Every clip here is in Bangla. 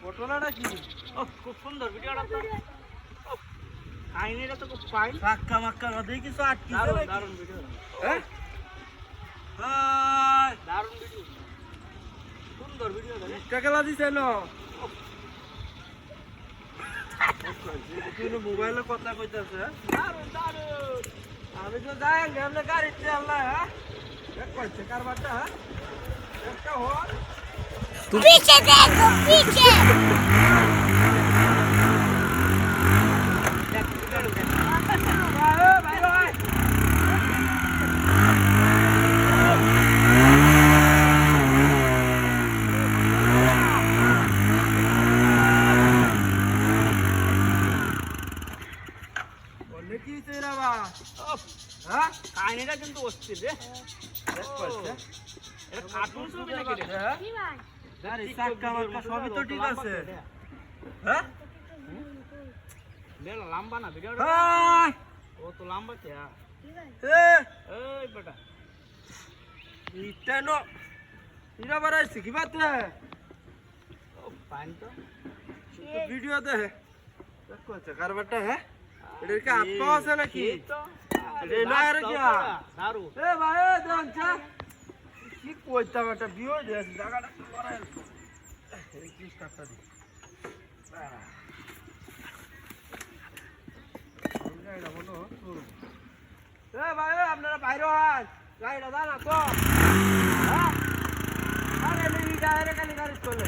ঘটনাটা কি? খুব সুন্দর ভিডিওটা তো আইনেটা তো খুব ফাইন পাক্কা মাক্কা নদী কিছু আটকে দারুণ ভিডিও হ্যাঁ দারুণ ভিডিও সুন্দর ভিডিও টাকা দিছে না তুই মোবাইলে কথা কইতাছে দারুণ দারুণ আমি তো যাই আমরা গাড়িতে আল্লাহ হ্যাঁ এক কইছে কারবারটা হ্যাঁ একটা হো पीछे देखो पीछे বলে কি তেরা বা হ্যাঁ কাহিনীটা কিন্তু অস্থির রে দেখ কইছে এটা কার্টুন ছবি নাকি রে হ্যাঁ কি ভাই আরে সাক্কা মাক্কা সবই তো ঠিক আছে হ্যাঁ বেলা লম্বা না ভিডিওটা ও তো লম্বা কে এই বেটা ইটানো ইরা বারাই শিখিবা তে ও পান তো ভিডিও দে দেখো কারবারটা হ্যাঁ এটা কি আপা আছে নাকি তো রে না আর কি দারু এ ভাই দাঁচা কি কইতা বেটা বিও দে জায়গাটা করাই এই কি কাটটা দি গাড়িটা বলো এ ভাই আপনারা বাইরে আস গাড়িটা দাও না তো হ্যাঁ আরে মেরি গাড়ি খালি গাড়ি চলে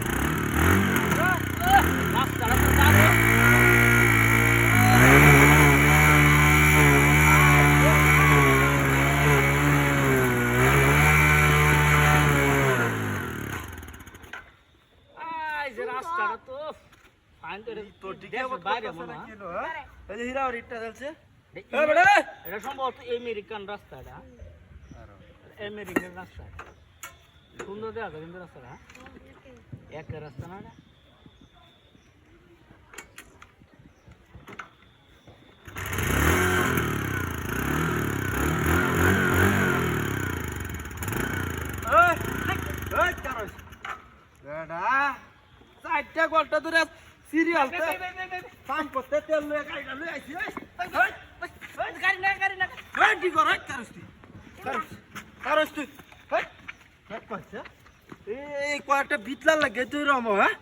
রাস্তাটা তো দাঁড়ে রাস্তাটা তো ফাইন তো দিকে বাইরে মনে হয় এই যে হীরাওর ইটটা চলছে এটা সম্ভবত আমেরিকান রাস্তা এটা আমেরিকান রাস্তা সুন্দর দেখা যায় কিন্তু রাস্তাটা এক রাস্তা না চারটা ঘন্টা ধরে সিরিয়াল কাম করতে তেল লয়ে গাড়িটা লয়ে আইছি গাড়ি না কি কর কারস তুই এই কয়েকটা বিতলা লাগে তুই রম হ্যাঁ